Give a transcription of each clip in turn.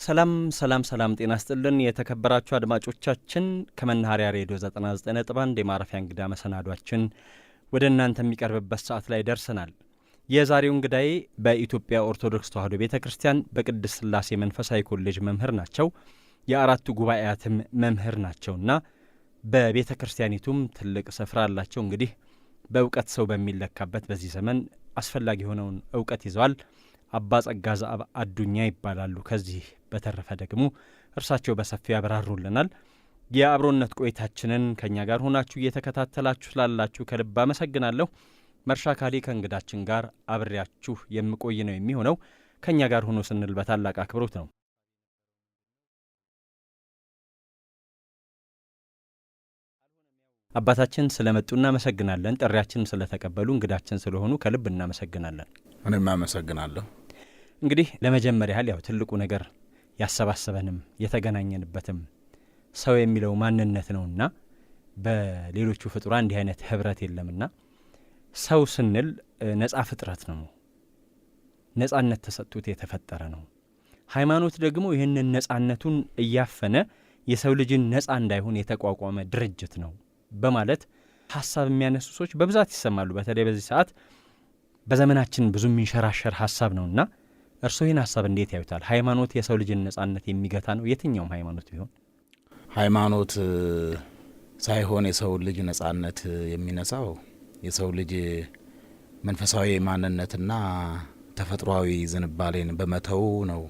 ሰላም ጤና ይስጥልን የተከበራችሁ አድማጮቻችን ከመናኸሪያ ሬዲዮ 99.1 የማረፊያ እንግዳ መሰናዷችን ወደ እናንተ የሚቀርብበት ሰዓት ላይ ደርሰናል። የዛሬው እንግዳዬ በኢትዮጵያ ኦርቶዶክስ ተዋሕዶ ቤተክርስቲያን በቅድስት ሥላሴ መንፈሳዊ ኮሌጅ መምህር ናቸው። የአራቱ ጉባኤያትም መምህር ናቸውና በቤተክርስቲያኒቱም ትልቅ ስፍራ አላቸው። እንግዲህ በእውቀት ሰው በሚለካበት በዚህ ዘመን አስፈላጊ የሆነውን እውቀት ይዘዋል። አባ ጸጋ ዘአብ አዱኛ ይባላሉ። ከዚህ በተረፈ ደግሞ እርሳቸው በሰፊው ያብራሩልናል። የአብሮነት ቆይታችንን ከእኛ ጋር ሆናችሁ እየተከታተላችሁ ስላላችሁ ከልብ አመሰግናለሁ። መርሻ ካሊ ከእንግዳችን ጋር አብሬያችሁ የምቆይ ነው የሚሆነው። ከእኛ ጋር ሆኖ ስንል በታላቅ አክብሮት ነው። አባታችን ስለመጡ እናመሰግናለን። ጥሪያችን ስለተቀበሉ እንግዳችን ስለሆኑ ከልብ እናመሰግናለን። እኔም አመሰግናለሁ። እንግዲህ ለመጀመሪያ ያህል ያው ትልቁ ነገር ያሰባሰበንም የተገናኘንበትም ሰው የሚለው ማንነት ነውና በሌሎቹ ፍጡራን እንዲህ አይነት ህብረት የለምና ሰው ስንል ነጻ ፍጥረት ነው። ነጻነት ተሰጥቶት የተፈጠረ ነው። ሃይማኖት ደግሞ ይህንን ነጻነቱን እያፈነ የሰው ልጅን ነጻ እንዳይሆን የተቋቋመ ድርጅት ነው በማለት ሐሳብ የሚያነሱ ሰዎች በብዛት ይሰማሉ። በተለይ በዚህ ሰዓት በዘመናችን ብዙ የሚንሸራሸር ሐሳብ ነውና እርስዎ ይህን ሐሳብ እንዴት ያዩታል? ሃይማኖት የሰው ልጅን ነጻነት የሚገታ ነው? የትኛውም ሃይማኖት ቢሆን ሃይማኖት ሳይሆን የሰው ልጅ ነጻነት የሚነሳው የሰው ልጅ መንፈሳዊ ማንነትና ተፈጥሯዊ ዝንባሌን በመተው ነው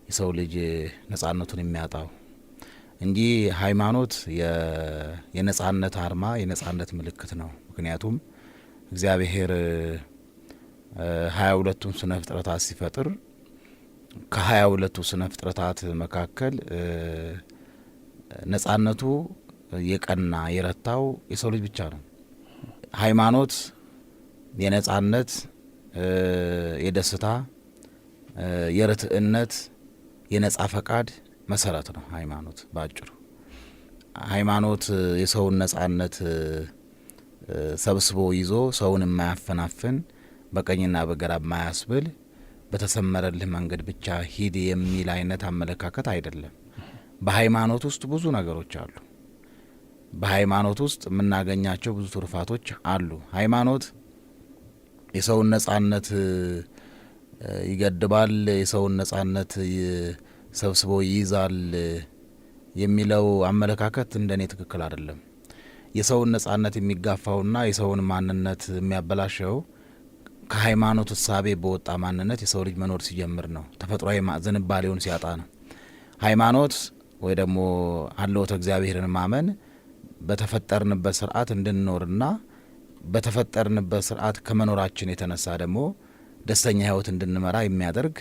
የሰው ልጅ ነጻነቱን የሚያጣው እንጂ ሃይማኖት የነጻነት አርማ፣ የነጻነት ምልክት ነው። ምክንያቱም እግዚአብሔር 22ቱን ስነ ፍጥረታት ሲፈጥር ከ22ቱ ስነ ፍጥረታት መካከል ነጻነቱ የቀና የረታው የሰው ልጅ ብቻ ነው። ሃይማኖት የነጻነት፣ የደስታ፣ የርትዕነት፣ የነጻ ፈቃድ መሰረት ነው። ሃይማኖት ባጭሩ ሃይማኖት የሰውን ነጻነት ሰብስቦ ይዞ ሰውን የማያፈናፍን በቀኝና በግራ የማያስብል በተሰመረልህ መንገድ ብቻ ሂድ የሚል አይነት አመለካከት አይደለም። በሃይማኖት ውስጥ ብዙ ነገሮች አሉ። በሃይማኖት ውስጥ የምናገኛቸው ብዙ ትሩፋቶች አሉ። ሃይማኖት የሰውን ነጻነት ይገድባል፣ የሰውን ነጻነት ሰብስቦ ይይዛል የሚለው አመለካከት እንደኔ ትክክል አይደለም። የሰውን ነጻነት የሚጋፋውና የሰውን ማንነት የሚያበላሸው ከሃይማኖት እሳቤ በወጣ ማንነት የሰው ልጅ መኖር ሲጀምር ነው። ተፈጥሯዊ ዝንባሌውን ሲያጣ ነው። ሃይማኖት ወይ ደግሞ ሀልዎተ እግዚአብሔርን ማመን በተፈጠርንበት ስርዓት እንድንኖርና በተፈጠርንበት ስርዓት ከመኖራችን የተነሳ ደግሞ ደስተኛ ህይወት እንድንመራ የሚያደርግ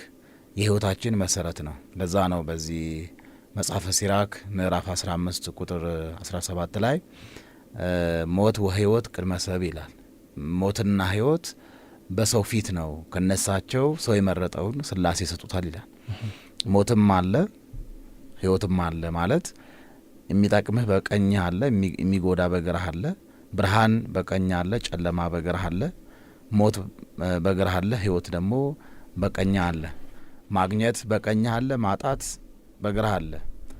የህይወታችን መሰረት ነው። ለዛ ነው በዚህ መጽሐፈ ሲራክ ምዕራፍ 15 ቁጥር 17 ላይ ሞት ወህይወት ቅድመ ሰብ ይላል። ሞትና ህይወት በሰው ፊት ነው፣ ከነሳቸው ሰው የመረጠውን ስላሴ ሰጡታል ይላል። ሞትም አለ ህይወትም አለ ማለት የሚጠቅምህ በቀኝህ አለ፣ የሚጎዳ በግራህ አለ። ብርሃን በቀኝህ አለ፣ ጨለማ በግራህ አለ። ሞት በግራህ አለ፣ ህይወት ደግሞ በቀኝህ አለ። ማግኘት በቀኝህ አለ፣ ማጣት በግራህ አለ።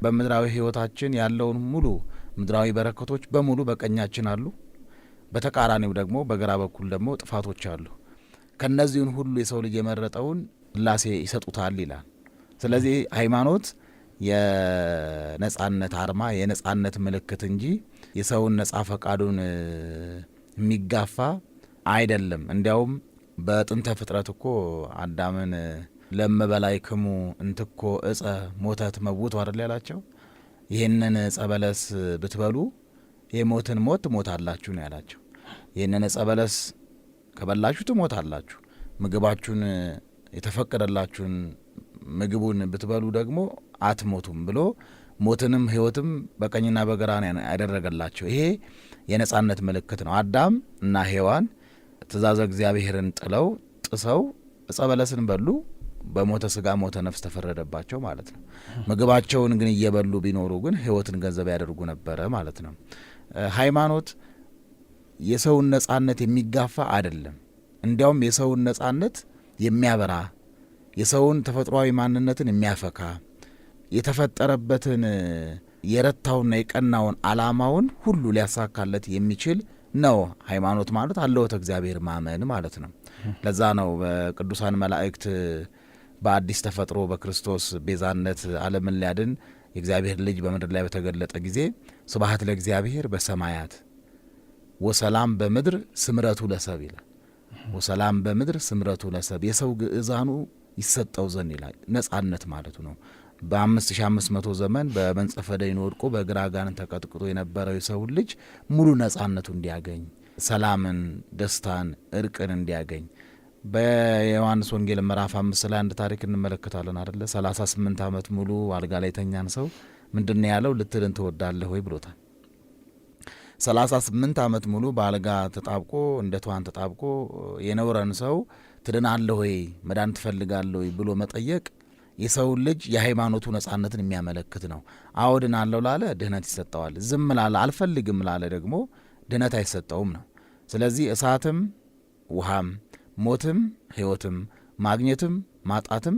በምድራዊ ህይወታችን ያለውን ሙሉ ምድራዊ በረከቶች በሙሉ በቀኛችን አሉ። በተቃራኒው ደግሞ በግራ በኩል ደግሞ ጥፋቶች አሉ። ከነዚህን ሁሉ የሰው ልጅ የመረጠውን ስላሴ ይሰጡታል ይላል። ስለዚህ ሃይማኖት የነጻነት አርማ፣ የነጻነት ምልክት እንጂ የሰውን ነጻ ፈቃዱን የሚጋፋ አይደለም። እንዲያውም በጥንተ ፍጥረት እኮ አዳምን ለመበላይክሙ እንትኮ እጸ ሞተት መውቱ አይደል ያላቸው። ይህንን እጸ በለስ ብትበሉ የሞትን ሞት ትሞታላችሁ ነው ያላቸው። ይህንን እጸ በለስ ከበላችሁ ትሞታላችሁ፣ ምግባችሁን የተፈቀደላችሁን ምግቡን ብትበሉ ደግሞ አትሞቱም ብሎ ሞትንም ህይወትም በቀኝና በግራ ያደረገላቸው። ይሄ የነጻነት ምልክት ነው። አዳም እና ሔዋን ትእዛዘ እግዚአብሔርን ጥሰው እጸ በለስን በሉ። በሞተ ስጋ ሞተ ነፍስ ተፈረደባቸው ማለት ነው። ምግባቸውን ግን እየበሉ ቢኖሩ ግን ህይወትን ገንዘብ ያደርጉ ነበረ ማለት ነው። ሃይማኖት የሰውን ነጻነት የሚጋፋ አይደለም። እንዲያውም የሰውን ነጻነት የሚያበራ፣ የሰውን ተፈጥሯዊ ማንነትን የሚያፈካ፣ የተፈጠረበትን የረታውና የቀናውን ዓላማውን ሁሉ ሊያሳካለት የሚችል ነው። ሃይማኖት ማለት አለወተ እግዚአብሔር ማመን ማለት ነው። ለዛ ነው በቅዱሳን መላእክት በአዲስ ተፈጥሮ በክርስቶስ ቤዛነት ዓለምን ሊያድን የእግዚአብሔር ልጅ በምድር ላይ በተገለጠ ጊዜ ስብሐት ለእግዚአብሔር በሰማያት ወሰላም በምድር ስምረቱ ለሰብ ይላል። ወሰላም በምድር ስምረቱ ለሰብ የሰው ግእዛኑ ይሰጠው ዘንድ ይላል። ነጻነት ማለቱ ነው። በ5500 ዘመን በመንጸፈ ደይን ወድቆ በግራ አጋንንት ተቀጥቅጦ የነበረው የሰው ልጅ ሙሉ ነጻነቱ እንዲያገኝ፣ ሰላምን፣ ደስታን፣ እርቅን እንዲያገኝ በዮሐንስ ወንጌል ምዕራፍ 5 ላይ አንድ ታሪክ እንመለከታለን አይደለ? 38 ዓመት ሙሉ አልጋ ላይ ተኛን ሰው ምንድነው ያለው? ልትድን ትወዳለህ ወይ ብሎታል። 38 ዓመት ሙሉ በአልጋ ተጣብቆ እንደ ተዋን ተጣብቆ የኖረን ሰው ትድናለህ ወይ መዳን ትፈልጋለህ ወይ ብሎ መጠየቅ የሰው ልጅ የሃይማኖቱ ነጻነትን የሚያመለክት ነው። አዎ ድናለሁ ላለ ድህነት ይሰጠዋል። ዝም ላለ አልፈልግም ላለ ደግሞ ድህነት አይሰጠውም ነው። ስለዚህ እሳትም ውሃም ሞትም ሕይወትም ማግኘትም ማጣትም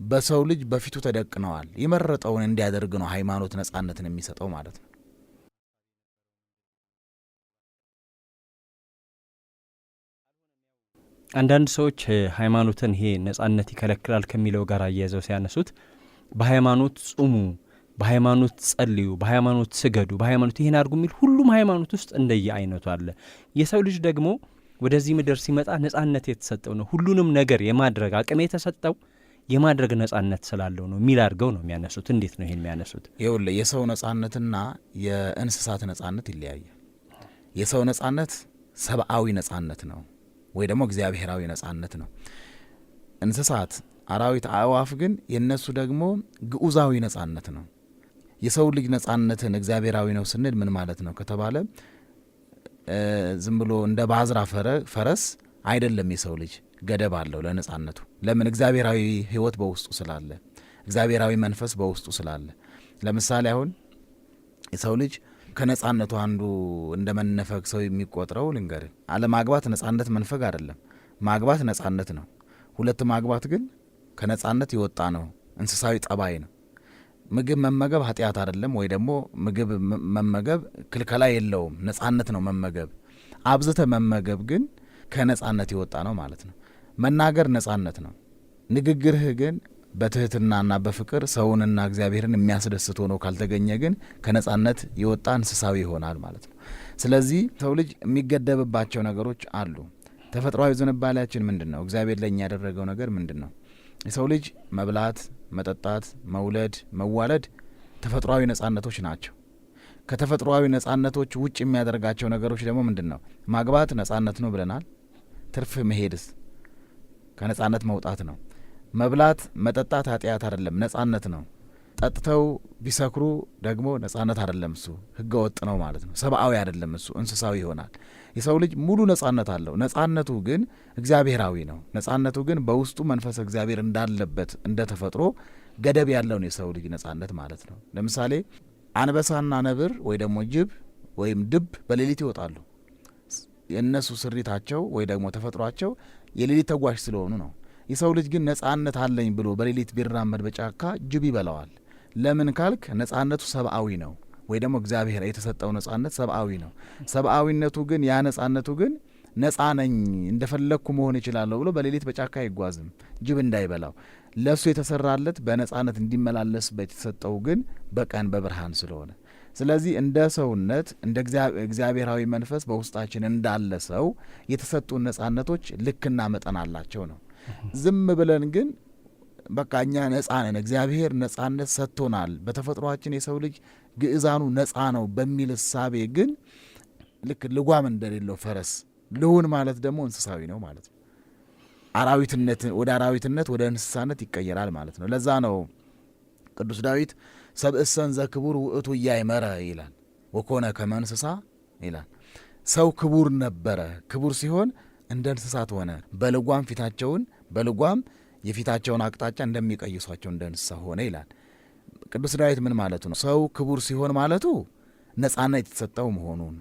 በሰው ልጅ በፊቱ ተደቅነዋል። የመረጠውን እንዲያደርግ ነው ሃይማኖት ነጻነትን የሚሰጠው ማለት ነው። አንዳንድ ሰዎች ሃይማኖትን ይሄ ነጻነት ይከለክላል ከሚለው ጋር አያይዘው ሲያነሱት በሃይማኖት ጹሙ፣ በሃይማኖት ጸልዩ፣ በሃይማኖት ስገዱ፣ በሃይማኖት ይሄን አድርጉ የሚል ሁሉም ሃይማኖት ውስጥ እንደየ አይነቱ አለ። የሰው ልጅ ደግሞ ወደዚህ ምድር ሲመጣ ነጻነት የተሰጠው ነው። ሁሉንም ነገር የማድረግ አቅም የተሰጠው የማድረግ ነጻነት ስላለው ነው የሚል አድርገው ነው የሚያነሱት። እንዴት ነው ይሄን የሚያነሱት? ይኸውልህ የሰው ነጻነትና የእንስሳት ነጻነት ይለያያል። የሰው ነጻነት ሰብአዊ ነጻነት ነው ወይ ደግሞ እግዚአብሔራዊ ነጻነት ነው። እንስሳት፣ አራዊት፣ አእዋፍ ግን የነሱ ደግሞ ግዑዛዊ ነጻነት ነው። የሰው ልጅ ነጻነትን እግዚአብሔራዊ ነው ስንል ምን ማለት ነው ከተባለ ዝም ብሎ እንደ ባዝራ ፈረስ አይደለም። የሰው ልጅ ገደብ አለው ለነጻነቱ። ለምን? እግዚአብሔራዊ ሕይወት በውስጡ ስላለ፣ እግዚአብሔራዊ መንፈስ በውስጡ ስላለ። ለምሳሌ አሁን የሰው ልጅ ከነጻነቱ አንዱ እንደ መነፈግ ሰው የሚቆጥረው ልንገርህ፣ አለማግባት ነጻነት መንፈግ አይደለም። ማግባት ነጻነት ነው። ሁለት ማግባት ግን ከነጻነት የወጣ ነው፣ እንስሳዊ ጠባይ ነው። ምግብ መመገብ ኃጢአት አይደለም፣ ወይ ደግሞ ምግብ መመገብ ክልከላ የለውም፣ ነጻነት ነው መመገብ። አብዝተ መመገብ ግን ከነጻነት የወጣ ነው ማለት ነው። መናገር ነጻነት ነው። ንግግርህ ግን በትህትናና በፍቅር ሰውንና እግዚአብሔርን የሚያስደስት ሆኖ ካልተገኘ ግን ከነጻነት የወጣ እንስሳዊ ይሆናል ማለት ነው። ስለዚህ ሰው ልጅ የሚገደብባቸው ነገሮች አሉ። ተፈጥሯዊ ዝንባሌያችን ምንድን ነው? እግዚአብሔር ለእኛ ያደረገው ነገር ምንድን ነው? የሰው ልጅ መብላት፣ መጠጣት፣ መውለድ፣ መዋለድ ተፈጥሯዊ ነጻነቶች ናቸው። ከተፈጥሯዊ ነጻነቶች ውጭ የሚያደርጋቸው ነገሮች ደግሞ ምንድን ነው? ማግባት ነጻነት ነው ብለናል። ትርፍ መሄድስ ከነጻነት መውጣት ነው። መብላት መጠጣት ኃጢአት አይደለም፣ ነጻነት ነው። ጠጥተው ቢሰክሩ ደግሞ ነጻነት አይደለም፣ እሱ ሕገ ወጥ ነው ማለት ነው። ሰብአዊ አይደለም፣ እሱ እንስሳዊ ይሆናል። የሰው ልጅ ሙሉ ነጻነት አለው። ነጻነቱ ግን እግዚአብሔራዊ ነው። ነጻነቱ ግን በውስጡ መንፈስ እግዚአብሔር እንዳለበት እንደ ተፈጥሮ ገደብ ያለው ነው የሰው ልጅ ነጻነት ማለት ነው። ለምሳሌ አንበሳና ነብር ወይ ደግሞ ጅብ ወይም ድብ በሌሊት ይወጣሉ። የእነሱ ስሪታቸው ወይ ደግሞ ተፈጥሯቸው የሌሊት ተጓዥ ስለሆኑ ነው። የሰው ልጅ ግን ነጻነት አለኝ ብሎ በሌሊት ቢራመድ በጫካ ጅብ ይበላዋል። ለምን ካልክ ነጻነቱ ሰብአዊ ነው፣ ወይ ደግሞ እግዚአብሔር የተሰጠው ነጻነት ሰብአዊ ነው። ሰብአዊነቱ ግን ያ ነጻነቱ ግን ነጻ ነኝ እንደፈለግኩ መሆን ይችላለሁ ብሎ በሌሊት በጫካ አይጓዝም ጅብ እንዳይበላው። ለእሱ የተሰራለት በነጻነት እንዲመላለስበት የተሰጠው ግን በቀን በብርሃን ስለሆነ፣ ስለዚህ እንደ ሰውነት እንደ እግዚአብሔራዊ መንፈስ በውስጣችን እንዳለ ሰው የተሰጡን ነጻነቶች ልክና መጠን አላቸው ነው። ዝም ብለን ግን በቃ እኛ ነጻ ነን፣ እግዚአብሔር ነጻነት ሰጥቶናል፣ በተፈጥሯችን የሰው ልጅ ግእዛኑ ነጻ ነው በሚል እሳቤ ግን ልክ ልጓም እንደሌለው ፈረስ ልሁን ማለት ደግሞ እንስሳዊ ነው ማለት ነው። ወደ አራዊትነት ወደ እንስሳነት ይቀየራል ማለት ነው። ለዛ ነው ቅዱስ ዳዊት ሰብእሰን ዘክቡር ውእቱ እያይመረ ይላል፣ ወኮነ ከመ እንስሳ ይላል። ሰው ክቡር ነበረ፣ ክቡር ሲሆን እንደ እንስሳት ሆነ። በልጓም የፊታቸውን አቅጣጫ እንደሚቀይሷቸው እንደ እንስሳ ሆነ ይላል። ቅዱስ ዳዊት ምን ማለቱ ነው? ሰው ክቡር ሲሆን ማለቱ ነጻነት የተሰጠው መሆኑን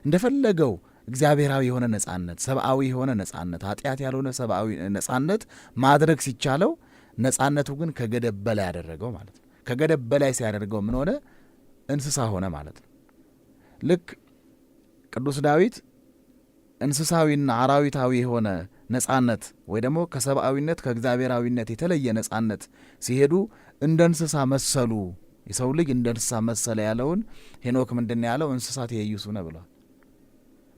እንደፈለገው እግዚአብሔራዊ የሆነ ነጻነት፣ ሰብአዊ የሆነ ነጻነት፣ ኃጢአት ያልሆነ ሰብአዊ ነጻነት ማድረግ ሲቻለው ነጻነቱ ግን ከገደብ በላይ ያደረገው ማለት ነው። ከገደብ በላይ ሲያደርገው ምን ሆነ? እንስሳ ሆነ ማለት ነው። ልክ ቅዱስ ዳዊት እንስሳዊና አራዊታዊ የሆነ ነጻነት ወይ ደግሞ ከሰብአዊነት ከእግዚአብሔራዊነት የተለየ ነጻነት ሲሄዱ እንደ እንስሳ መሰሉ፣ የሰው ልጅ እንደ እንስሳ መሰለ ያለውን ሄኖክ ምንድን ያለው? እንስሳት የዩሱነ ብሏል።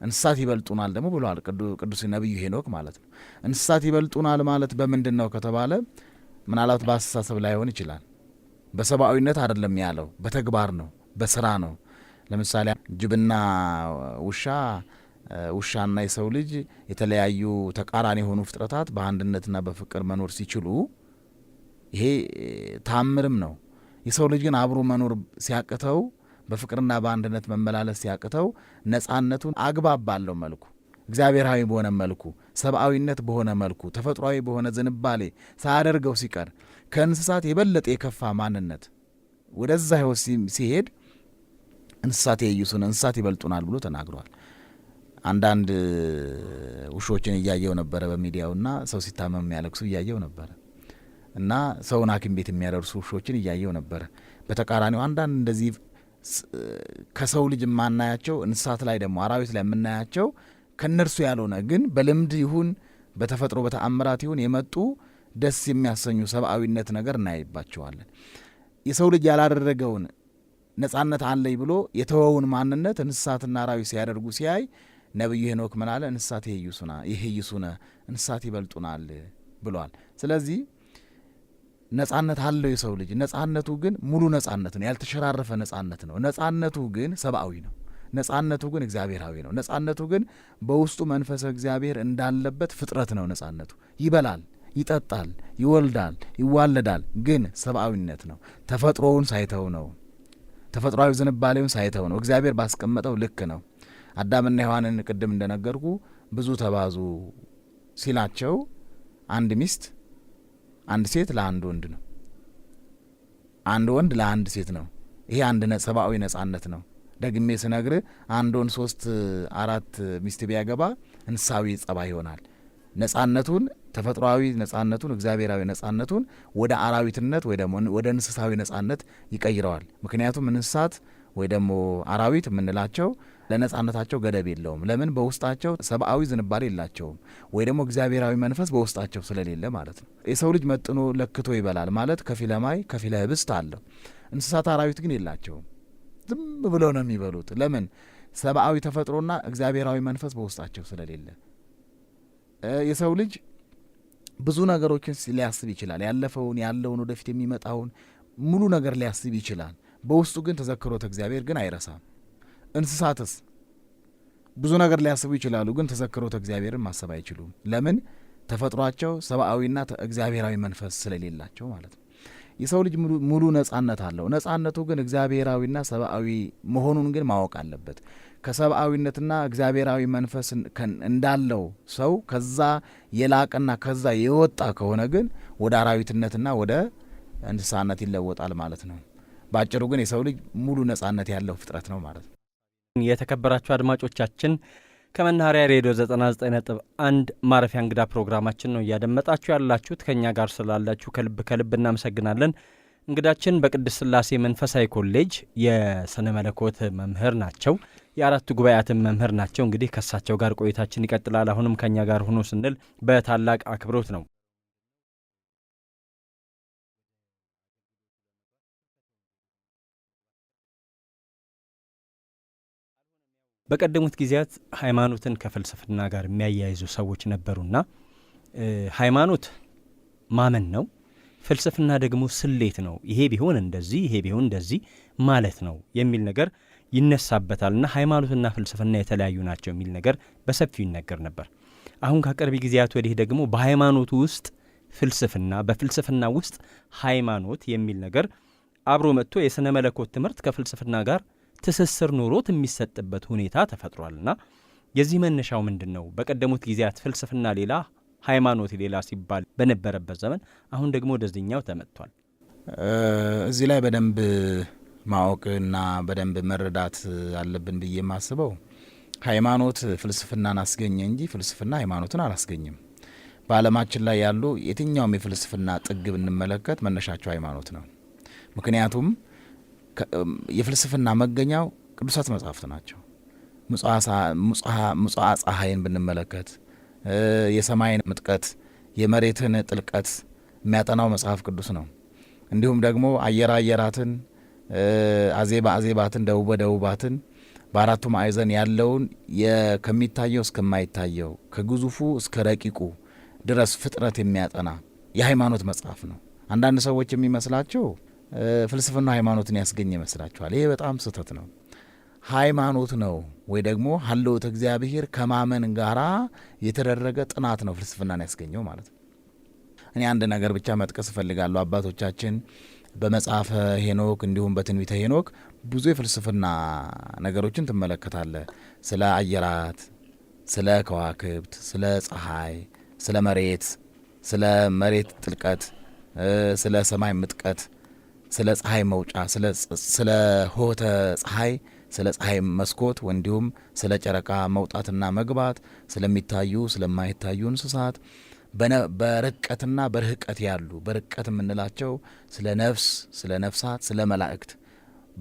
እንስሳት ይበልጡናል ደግሞ ብሏል ቅዱስ ነቢዩ ሄኖክ ማለት ነው። እንስሳት ይበልጡናል ማለት በምንድን ነው ከተባለ ምናልባት በአስተሳሰብ ላይሆን ይችላል። በሰብአዊነት አይደለም ያለው፣ በተግባር ነው፣ በስራ ነው። ለምሳሌ ጅብና ውሻና የሰው ልጅ የተለያዩ ተቃራኒ የሆኑ ፍጥረታት በአንድነትና በፍቅር መኖር ሲችሉ ይሄ ታምርም ነው። የሰው ልጅ ግን አብሮ መኖር ሲያቅተው፣ በፍቅርና በአንድነት መመላለስ ሲያቅተው ነጻነቱን አግባብ ባለው መልኩ እግዚአብሔራዊ በሆነ መልኩ ሰብአዊነት በሆነ መልኩ ተፈጥሯዊ በሆነ ዝንባሌ ሳያደርገው ሲቀር ከእንስሳት የበለጠ የከፋ ማንነት ወደዛ ሕይወት ሲሄድ እንስሳት የዩሱን እንስሳት ይበልጡናል ብሎ ተናግሯል። አንዳንድ ውሾችን እያየው ነበረ በሚዲያውና ሰው ሲታመም የሚያለቅሱ እያየው ነበረ እና ሰውን ሐኪም ቤት የሚያደርሱ ውሾችን እያየው ነበረ። በተቃራኒው አንዳንድ እንደዚህ ከሰው ልጅ የማናያቸው እንስሳት ላይ ደግሞ አራዊት ላይ የምናያቸው ከነርሱ ያልሆነ ግን በልምድ ይሁን በተፈጥሮ በተአምራት ይሁን የመጡ ደስ የሚያሰኙ ሰብአዊነት ነገር እናይባቸዋለን። የሰው ልጅ ያላደረገውን ነጻነት አለኝ ብሎ የተወውን ማንነት እንስሳትና አራዊት ሲያደርጉ ሲያይ ነቢዩ ሄኖክ ምን አለ? እንስሳት ይሄዩሱነ እንስሳት ይበልጡናል ብሏል። ስለዚህ ነጻነት አለው የሰው ልጅ። ነጻነቱ ግን ሙሉ ነጻነት ነው፣ ያልተሸራረፈ ነጻነት ነው። ነጻነቱ ግን ሰብአዊ ነው። ነጻነቱ ግን እግዚአብሔራዊ ነው። ነጻነቱ ግን በውስጡ መንፈሰ እግዚአብሔር እንዳለበት ፍጥረት ነው። ነጻነቱ ይበላል፣ ይጠጣል፣ ይወልዳል፣ ይዋለዳል፣ ግን ሰብአዊነት ነው። ተፈጥሮውን ሳይተው ነው። ተፈጥሯዊ ዝንባሌውን ሳይተው ነው። እግዚአብሔር ባስቀመጠው ልክ ነው። አዳምና ሔዋንን ቅድም እንደነገርኩ ብዙ ተባዙ ሲላቸው አንድ ሚስት አንድ ሴት ለአንድ ወንድ ነው፣ አንድ ወንድ ለአንድ ሴት ነው። ይሄ አንድ ሰብአዊ ነጻነት ነው። ደግሜ ስነግር አንድ ወንድ 3-4 ሚስት ቢያገባ እንስሳዊ ጸባይ ይሆናል። ነጻነቱን ተፈጥሯዊ ነጻነቱን እግዚአብሔራዊ ነጻነቱን ወደ አራዊትነት ወይ ደግሞ ወደ እንስሳዊ ነጻነት ይቀይረዋል። ምክንያቱም እንስሳት ወይ ደግሞ አራዊት የምንላቸው ለነጻነታቸው ገደብ የለውም። ለምን? በውስጣቸው ሰብአዊ ዝንባሌ የላቸውም፣ ወይ ደግሞ እግዚአብሔራዊ መንፈስ በውስጣቸው ስለሌለ ማለት ነው። የሰው ልጅ መጥኖ ለክቶ ይበላል ማለት ከፊለ ማይ ከፊለ ህብስት አለው። እንስሳት አራዊት ግን የላቸውም፣ ዝም ብለው ነው የሚበሉት። ለምን? ሰብአዊ ተፈጥሮና እግዚአብሔራዊ መንፈስ በውስጣቸው ስለሌለ። የሰው ልጅ ብዙ ነገሮችን ሊያስብ ይችላል። ያለፈውን፣ ያለውን፣ ወደፊት የሚመጣውን ሙሉ ነገር ሊያስብ ይችላል። በውስጡ ግን ተዘክሮተ እግዚአብሔር ግን አይረሳም። እንስሳትስ ብዙ ነገር ሊያስቡ ይችላሉ፣ ግን ተዘክሮተ እግዚአብሔርን ማሰብ አይችሉም። ለምን? ተፈጥሯቸው ሰብአዊና እግዚአብሔራዊ መንፈስ ስለሌላቸው ማለት ነው። የሰው ልጅ ሙሉ ነጻነት አለው። ነጻነቱ ግን እግዚአብሔራዊና ሰብአዊ መሆኑን ግን ማወቅ አለበት። ከሰብአዊነትና እግዚአብሔራዊ መንፈስ እንዳለው ሰው ከዛ የላቀና ከዛ የወጣ ከሆነ ግን ወደ አራዊትነትና ወደ እንስሳነት ይለወጣል ማለት ነው። በአጭሩ ግን የሰው ልጅ ሙሉ ነጻነት ያለው ፍጥረት ነው ማለት ነው። የተከበራችሁ አድማጮቻችን ከመናኸሪያ ሬዲዮ 99.1 ማረፊያ እንግዳ ፕሮግራማችን ነው እያደመጣችሁ ያላችሁት። ከእኛ ጋር ስላላችሁ ከልብ እናመሰግናለን። እንግዳችን በቅድስት ሥላሴ መንፈሳዊ ኮሌጅ የስነ መለኮት መምህር ናቸው። የአራቱ ጉባኤያትን መምህር ናቸው። እንግዲህ ከእሳቸው ጋር ቆይታችን ይቀጥላል። አሁንም ከእኛ ጋር ሆኖ ስንል በታላቅ አክብሮት ነው። በቀደሙት ጊዜያት ሃይማኖትን ከፍልስፍና ጋር የሚያያይዙ ሰዎች ነበሩና ሃይማኖት ማመን ነው፣ ፍልስፍና ደግሞ ስሌት ነው። ይሄ ቢሆን እንደዚህ፣ ይሄ ቢሆን እንደዚህ ማለት ነው የሚል ነገር ይነሳበታልና ሃይማኖትና ፍልስፍና የተለያዩ ናቸው የሚል ነገር በሰፊው ይነገር ነበር። አሁን ከቅርብ ጊዜያት ወዲህ ደግሞ በሃይማኖቱ ውስጥ ፍልስፍና፣ በፍልስፍና ውስጥ ሃይማኖት የሚል ነገር አብሮ መጥቶ የሥነ መለኮት ትምህርት ከፍልስፍና ጋር ትስስር ኖሮት የሚሰጥበት ሁኔታ ተፈጥሯልና የዚህ መነሻው ምንድን ነው? በቀደሙት ጊዜያት ፍልስፍና ሌላ ሃይማኖት ሌላ ሲባል በነበረበት ዘመን አሁን ደግሞ ወደዚህኛው ተመጥቷል። እዚህ ላይ በደንብ ማወቅና በደንብ መረዳት አለብን ብዬ የማስበው ሃይማኖት ፍልስፍናን አስገኘ እንጂ ፍልስፍና ሃይማኖትን አላስገኝም። በዓለማችን ላይ ያሉ የትኛውም የፍልስፍና ጥግ ብንመለከት መነሻቸው ሃይማኖት ነው። ምክንያቱም የፍልስፍና መገኛው ቅዱሳት መጻሕፍት ናቸው። ምጽአ ፀሐይን ብንመለከት የሰማይን ምጥቀት የመሬትን ጥልቀት የሚያጠናው መጽሐፍ ቅዱስ ነው። እንዲሁም ደግሞ አየራትን አዜባትን ደቡባትን በአራቱ ማዕዘን ያለውን ከሚታየው እስከማይታየው ከግዙፉ እስከ ረቂቁ ድረስ ፍጥረት የሚያጠና የሃይማኖት መጽሐፍ ነው። አንዳንድ ሰዎች የሚመስላቸው ፍልስፍና ሃይማኖትን ያስገኘ ይመስላቸዋል። ይሄ በጣም ስህተት ነው። ሃይማኖት ነው ወይ ደግሞ ሀልዎተ እግዚአብሔር ከማመን ጋራ የተደረገ ጥናት ነው ፍልስፍናን ያስገኘው ማለት ነው። እኔ አንድ ነገር ብቻ መጥቀስ እፈልጋለሁ። አባቶቻችን በመጽሐፈ ሄኖክ እንዲሁም በትንቢተ ሄኖክ ብዙ የፍልስፍና ነገሮችን ትመለከታለ። ስለ አየራት፣ ስለ ከዋክብት፣ ስለ ፀሐይ፣ ስለ መሬት ጥልቀት፣ ስለ ሰማይ ምጥቀት፣ ስለ ፀሐይ መውጫ፣ ስለ ሆተ ፀሐይ፣ ስለ ፀሐይ መስኮት እንዲሁም ስለ ጨረቃ መውጣትና መግባት፣ ስለሚታዩ ስለማይታዩ እንስሳት በርቀትና በርህቀት ያሉ በርቀት የምንላቸው ስለ ነፍስ፣ ስለ ነፍሳት፣ ስለ መላእክት፣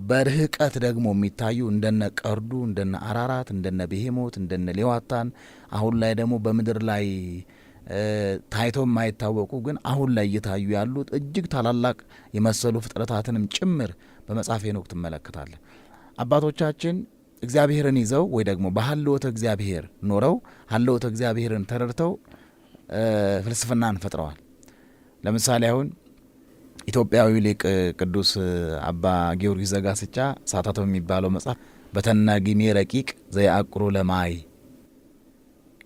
በርህቀት ደግሞ የሚታዩ እንደነ ቀርዱ፣ እንደነ አራራት፣ እንደነ ቤሄሞት፣ እንደነ ሌዋታን፣ አሁን ላይ ደግሞ በምድር ላይ ታይቶ የማይታወቁ ግን አሁን ላይ እየታዩ ያሉት እጅግ ታላላቅ የመሰሉ ፍጥረታትንም ጭምር በመጽሐፈ ሄኖክ ትመለከታለህ። አባቶቻችን እግዚአብሔርን ይዘው ወይ ደግሞ በሀልዎተ እግዚአብሔር ኖረው ሀልዎተ እግዚአብሔርን ተረድተው ፍልስፍናን ፈጥረዋል። ለምሳሌ አሁን ኢትዮጵያዊ ሊቅ ቅዱስ አባ ጊዮርጊስ ዘጋስጫ ሳታቶ የሚባለው መጽሐፍ በተናጊሜ ረቂቅ ዘያአቁሩ ለማይ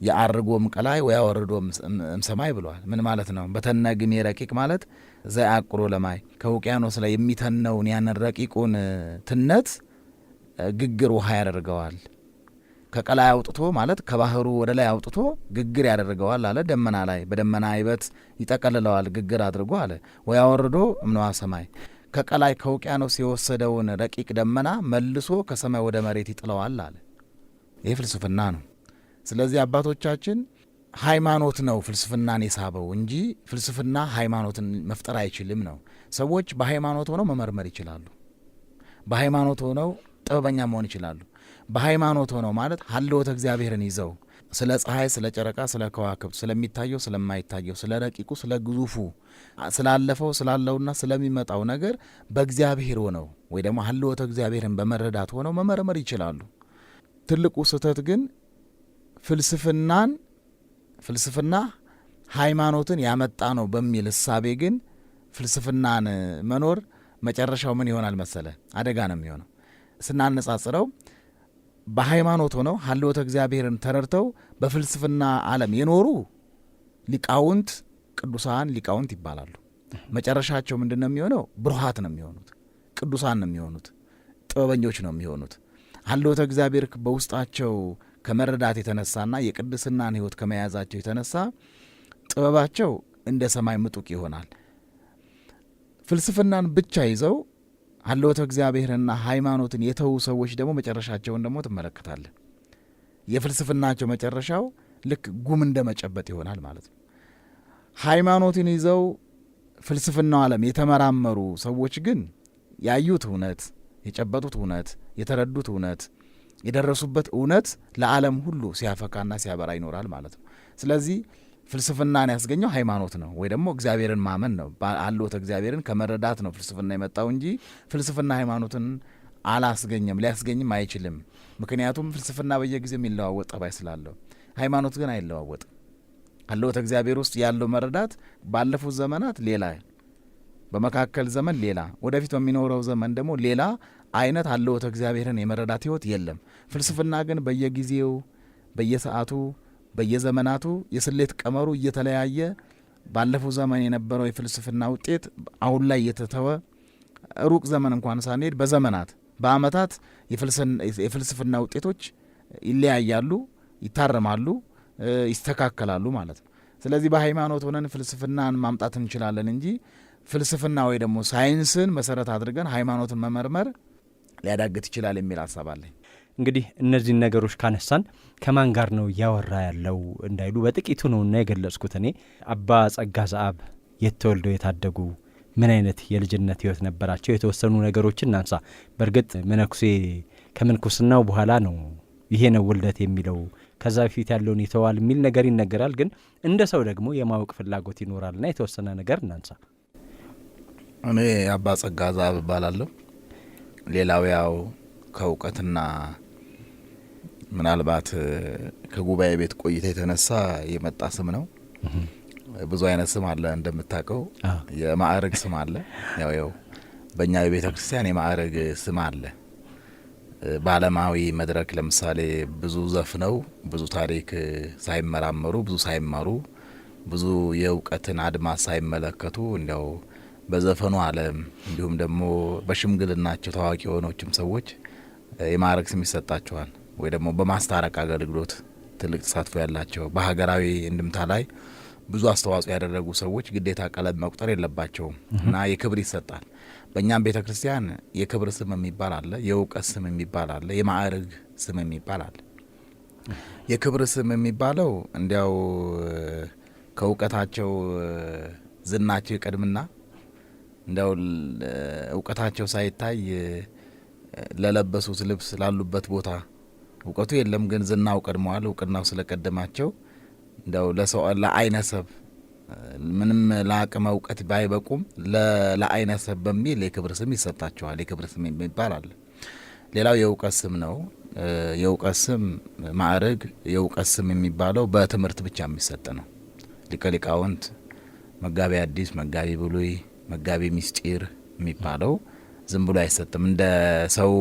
የአርጎም ቀላይ ወያወርዶም እምሰማይ ብለዋል። ምን ማለት ነው? በተናጊሜ ረቂቅ ማለት ዘያአቁሩ ለማይ ከውቅያኖስ ላይ የሚተነውን ያንን ረቂቁን ትነት ግግር ውሃ ያደርገዋል። ከቀላይ አውጥቶ ማለት ከባህሩ ወደ ላይ አውጥቶ ግግር ያደርገዋል አለ። ደመና ላይ በደመና አይበት ይጠቀልለዋል ግግር አድርጎ አለ። ወያወርዶ እምነዋ ሰማይ ከቀላይ ከውቅያኖስ የወሰደውን ረቂቅ ደመና መልሶ ከሰማይ ወደ መሬት ይጥለዋል አለ። ይህ ፍልስፍና ነው። ስለዚህ አባቶቻችን ሃይማኖት ነው ፍልስፍናን የሳበው እንጂ ፍልስፍና ሃይማኖትን መፍጠር አይችልም ነው። ሰዎች በሃይማኖት ሆነው መመርመር ይችላሉ። በሃይማኖት ሆነው ጥበበኛ መሆን ይችላሉ። በሃይማኖት ሆነው ማለት ሀልዎተ እግዚአብሔርን ይዘው ስለ ፀሐይ፣ ስለ ጨረቃ፣ ስለ ከዋክብት፣ ስለሚታየው፣ ስለማይታየው፣ ስለ ረቂቁ፣ ስለ ግዙፉ፣ ስላለፈው፣ ስላለውና ስለሚመጣው ነገር በእግዚአብሔር ሆነው ወይ ደግሞ ሀልዎተ እግዚአብሔርን በመረዳት ሆነው መመርመር ይችላሉ። ትልቁ ስህተት ግን ፍልስፍና ሃይማኖትን ያመጣ ነው በሚል እሳቤ ግን ፍልስፍናን መኖር መጨረሻው ምን ይሆናል መሰለ? አደጋ ነው የሚሆነው። ስናነጻጽረው በሃይማኖት ሆነው ሀልዎተ እግዚአብሔርን ተረድተው በፍልስፍና ዓለም የኖሩ ሊቃውንት ቅዱሳን ሊቃውንት ይባላሉ። መጨረሻቸው ምንድን ነው የሚሆነው? ብሩሃት ነው የሚሆኑት፣ ቅዱሳን ነው የሚሆኑት፣ ጥበበኞች ነው የሚሆኑት። ሀልዎተ እግዚአብሔር በውስጣቸው ከመረዳት የተነሳና የቅድስናን ሕይወት ከመያዛቸው የተነሳ ጥበባቸው እንደ ሰማይ ምጡቅ ይሆናል። ፍልስፍናን ብቻ ይዘው ሀልዎተ እግዚአብሔርና ሃይማኖትን የተዉ ሰዎች ደግሞ መጨረሻቸውን ደግሞ ትመለከታለህ። የፍልስፍናቸው መጨረሻው ልክ ጉም እንደ መጨበጥ ይሆናል ማለት ነው። ሃይማኖትን ይዘው ፍልስፍናው ዓለም የተመራመሩ ሰዎች ግን ያዩት እውነት፣ የጨበጡት እውነት፣ የተረዱት እውነት፣ የደረሱበት እውነት ለዓለም ሁሉ ሲያፈካና ሲያበራ ይኖራል ማለት ነው። ስለዚህ ፍልስፍናን ያስገኘው ሃይማኖት ነው ወይ ደግሞ እግዚአብሔርን ማመን ነው። ሀልዎተ እግዚአብሔርን ከመረዳት ነው ፍልስፍና የመጣው እንጂ ፍልስፍና ሃይማኖትን አላስገኘም፣ ሊያስገኝም አይችልም። ምክንያቱም ፍልስፍና በየጊዜው የሚለዋወጥ ጠባይ ስላለው፣ ሃይማኖት ግን አይለዋወጥም። ሀልዎተ እግዚአብሔር ውስጥ ያለው መረዳት ባለፉት ዘመናት ሌላ፣ በመካከል ዘመን ሌላ፣ ወደፊት በሚኖረው ዘመን ደግሞ ሌላ አይነት ሀልዎተ እግዚአብሔርን የመረዳት ህይወት የለም። ፍልስፍና ግን በየጊዜው በየሰዓቱ በየዘመናቱ የስሌት ቀመሩ እየተለያየ ባለፈው ዘመን የነበረው የፍልስፍና ውጤት አሁን ላይ እየተተወ ሩቅ ዘመን እንኳን ሳንሄድ በዘመናት በአመታት የፍልስፍና ውጤቶች ይለያያሉ፣ ይታረማሉ፣ ይስተካከላሉ ማለት ነው። ስለዚህ በሃይማኖት ሆነን ፍልስፍናን ማምጣት እንችላለን እንጂ ፍልስፍና ወይ ደግሞ ሳይንስን መሰረት አድርገን ሃይማኖትን መመርመር ሊያዳግት ይችላል የሚል ሀሳብ አለኝ። እንግዲህ እነዚህን ነገሮች ካነሳን ከማን ጋር ነው እያወራ ያለው እንዳይሉ በጥቂቱ ነውና የገለጽኩት። እኔ አባ ጸጋ ዘአብ የት ተወልደው የታደጉ ምን አይነት የልጅነት ህይወት ነበራቸው? የተወሰኑ ነገሮችን እናንሳ። በእርግጥ መነኩሴ ከምንኩስናው በኋላ ነው ይሄ ነው ውልደት የሚለው፣ ከዛ በፊት ያለውን ይተዋል የሚል ነገር ይነገራል። ግን እንደ ሰው ደግሞ የማወቅ ፍላጎት ይኖራልና የተወሰነ ነገር እናንሳ። እኔ አባ ጸጋ ዛብ እባላለሁ። ሌላው ያው ከእውቀትና ምናልባት ከጉባኤ ቤት ቆይታ የተነሳ የመጣ ስም ነው። ብዙ አይነት ስም አለ እንደምታውቀው። የማዕረግ ስም አለ። ያው በእኛ የቤተ ክርስቲያን የማዕረግ ስም አለ። በዓለማዊ መድረክ ለምሳሌ ብዙ ዘፍነው ብዙ ታሪክ ሳይመራመሩ ብዙ ሳይማሩ ብዙ የእውቀትን አድማስ ሳይመለከቱ እንዲያው በዘፈኑ ዓለም እንዲሁም ደግሞ በሽምግልናቸው ታዋቂ የሆኖችም ሰዎች የማዕረግ ስም ይሰጣቸዋል። ወይ ደግሞ በማስታረቅ አገልግሎት ትልቅ ተሳትፎ ያላቸው በሀገራዊ እንድምታ ላይ ብዙ አስተዋጽኦ ያደረጉ ሰዎች ግዴታ ቀለም መቁጠር የለባቸውም እና የክብር ይሰጣል። በእኛም ቤተ ክርስቲያን የክብር ስም የሚባል አለ፣ የእውቀት ስም የሚባል አለ፣ የማዕረግ ስም የሚባል አለ። የክብር ስም የሚባለው እንዲያው ከእውቀታቸው ዝናቸው ይቀድምና እንዲያው እውቀታቸው ሳይታይ ለለበሱት ልብስ ላሉበት ቦታ እውቀቱ የለም፣ ግን ዝናው ቀድመዋል። እውቅናው ስለቀደማቸው እንዲያው ለሰው ለአይነሰብ ምንም ለአቅመ እውቀት ባይበቁም ለአይነሰብ በሚል የክብር ስም ይሰጣቸዋል። የክብር ስም የሚባል አለ። ሌላው የእውቀት ስም ነው። የእውቀት ስም ማዕረግ የእውቀት ስም የሚባለው በትምህርት ብቻ የሚሰጥ ነው። ሊቀ ሊቃውንት፣ መጋቢ ሐዲስ፣ መጋቢ ብሉይ፣ መጋቢ ምስጢር የሚባለው ዝም ብሎ አይሰጥም። እንደ ሰው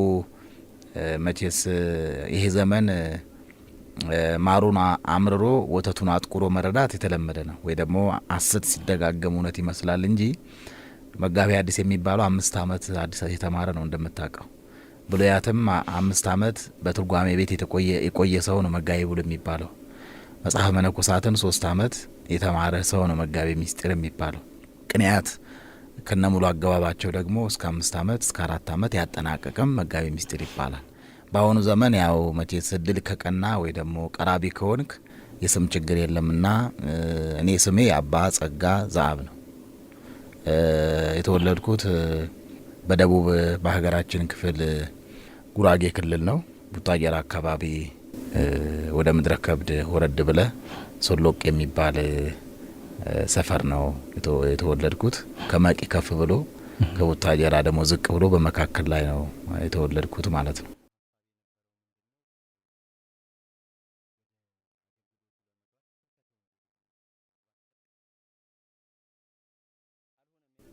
መቼስ ይሄ ዘመን ማሩን አምርሮ ወተቱን አጥቁሮ መረዳት የተለመደ ነው። ወይ ደግሞ አስት ሲደጋገም እውነት ይመስላል እንጂ መጋቢ ሐዲስ የሚባለው 5 ዓመት አዲስ የተማረ ነው እንደምታውቀው። ብሉያትም 5 ዓመት በትርጓሜ ቤት የቆየ ሰው ነው መጋቢ ብሉይ የሚባለው። መጽሐፈ መነኮሳትን 3 ዓመት የተማረ ሰው ነው መጋቢ ምስጢር የሚባለው። ቅንያት ከነሙሉ አገባባቸው ደግሞ እስከ 5 ዓመት እስከ 4 ዓመት ያጠናቀቀም መጋቢ ምስጢር ይባላል። በአሁኑ ዘመን ያው መቼስ እድል ከቀና ወይ ደግሞ ቀራቢ ከሆንክ የስም ችግር የለምና እኔ ስሜ አባ ጸጋ ዘአብ ነው። የተወለድኩት በደቡብ በሀገራችን ክፍል ጉራጌ ክልል ነው። ቡታጀራ አካባቢ ወደ ምድረ ከብድ ወረድ ብለ ሶሎቅ የሚባል ሰፈር ነው የተወለድኩት። ከመቂ ከፍ ብሎ ከቡታጀራ ደግሞ ዝቅ ብሎ በመካከል ላይ ነው የተወለድኩት ማለት ነው።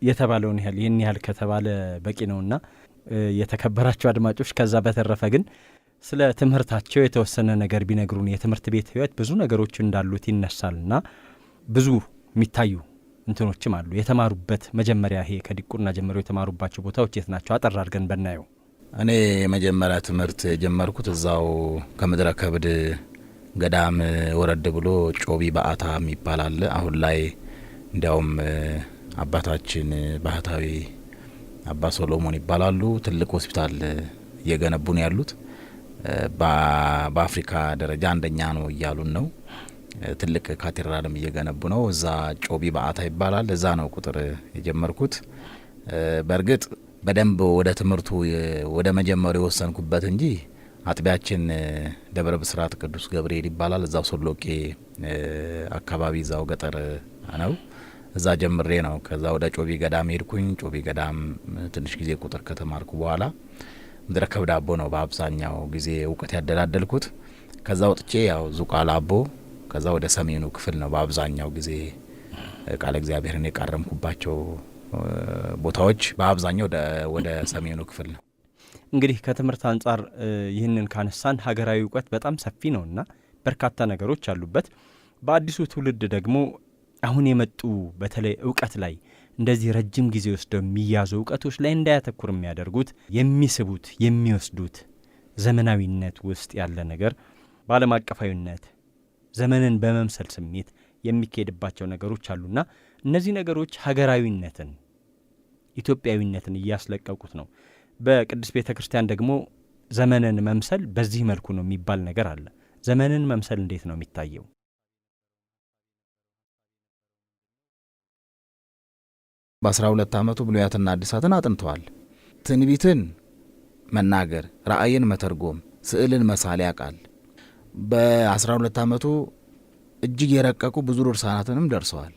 የተባለውን ያህል ይህን ያህል ከተባለ በቂ ነውና የተከበራቸው አድማጮች፣ ከዛ በተረፈ ግን ስለ ትምህርታቸው የተወሰነ ነገር ቢነግሩን። የትምህርት ቤት ህይወት ብዙ ነገሮች እንዳሉት ይነሳልና ብዙ የሚታዩ እንትኖችም አሉ። የተማሩበት መጀመሪያ ይሄ ከዲቁና ጀምሮ የተማሩባቸው ቦታዎች የት ናቸው? አጠር አድርገን በናየው። እኔ የመጀመሪያ ትምህርት የጀመርኩት እዛው ከምድረ ከብድ ገዳም ወረድ ብሎ ጮቢ በአታ የሚባል አለ። አሁን ላይ እንዲያውም አባታችን ባህታዊ አባ ሶሎሞን ይባላሉ። ትልቅ ሆስፒታል እየገነቡ ነው ያሉት። በአፍሪካ ደረጃ አንደኛ ነው እያሉን ነው። ትልቅ ካቴድራልም እየገነቡ ነው። እዛ ጮቢ በአታ ይባላል። እዛ ነው ቁጥር የጀመርኩት። በእርግጥ በደንብ ወደ ትምህርቱ ወደ መጀመሩ የወሰንኩበት እንጂ አጥቢያችን ደብረ ብስራት ቅዱስ ገብርኤል ይባላል። እዛው ሶሎቄ አካባቢ እዛው ገጠር ነው። እዛ ጀምሬ ነው ከዛ ወደ ጮቢ ገዳም ሄድኩኝ። ጮቢ ገዳም ትንሽ ጊዜ ቁጥር ከተማርኩ በኋላ ምድረ ከብድ አቦ ነው በአብዛኛው ጊዜ እውቀት ያደላደልኩት። ከዛ ወጥቼ ያው ዙቃላ አቦ፣ ከዛ ወደ ሰሜኑ ክፍል ነው በአብዛኛው ጊዜ ቃለ እግዚአብሔርን የቃረምኩባቸው ቦታዎች በአብዛኛው ወደ ሰሜኑ ክፍል ነው። እንግዲህ ከትምህርት አንጻር ይህንን ካነሳን ሀገራዊ እውቀት በጣም ሰፊ ነውና በርካታ ነገሮች አሉበት። በአዲሱ ትውልድ ደግሞ አሁን የመጡ በተለይ እውቀት ላይ እንደዚህ ረጅም ጊዜ ወስደው የሚያዙ እውቀቶች ላይ እንዳያተኩር የሚያደርጉት የሚስቡት የሚወስዱት ዘመናዊነት ውስጥ ያለ ነገር በዓለም አቀፋዊነት ዘመንን በመምሰል ስሜት የሚካሄድባቸው ነገሮች አሉና እነዚህ ነገሮች ሀገራዊነትን ኢትዮጵያዊነትን እያስለቀቁት ነው። በቅድስት ቤተ ክርስቲያን ደግሞ ዘመንን መምሰል በዚህ መልኩ ነው የሚባል ነገር አለ። ዘመንን መምሰል እንዴት ነው የሚታየው? በ12 ዓመቱ ብሉያትና አዲሳትን አጥንተዋል። ትንቢትን መናገር፣ ራእይን መተርጎም፣ ስዕልን መሳል ያውቃል። በ12 ዓመቱ እጅግ የረቀቁ ብዙ ድርሳናትንም ደርሰዋል።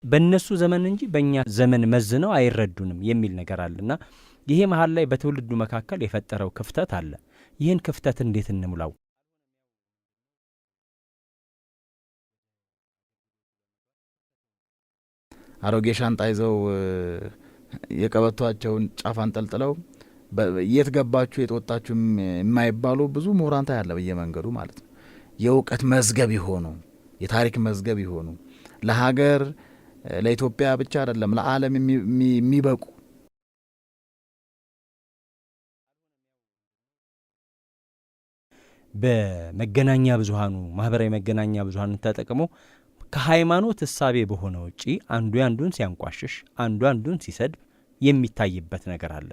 በእነሱ ዘመን እንጂ በእኛ ዘመን መዝነው አይረዱንም የሚል ነገር አለና ይሄ መሀል ላይ በትውልዱ መካከል የፈጠረው ክፍተት አለ። ይህን ክፍተት እንዴት እንሙላው? አሮጌ ሻንጣ ይዘው የቀበቷቸውን ጫፍ አንጠልጥለው የት ገባችሁ የት ወጣችሁ የማይባሉ ብዙ ምሁራን ታያለ በየመንገዱ ማለት ነው። የእውቀት መዝገብ ይሆኑ፣ የታሪክ መዝገብ ይሆኑ፣ ለሀገር ለኢትዮጵያ ብቻ አይደለም ለዓለም የሚበቁ በመገናኛ ብዙሃኑ ማህበራዊ መገናኛ ብዙሃንን ተጠቅሞ ከሃይማኖት እሳቤ በሆነ ውጪ አንዱ አንዱን ሲያንቋሽሽ፣ አንዱ አንዱን ሲሰድብ የሚታይበት ነገር አለ።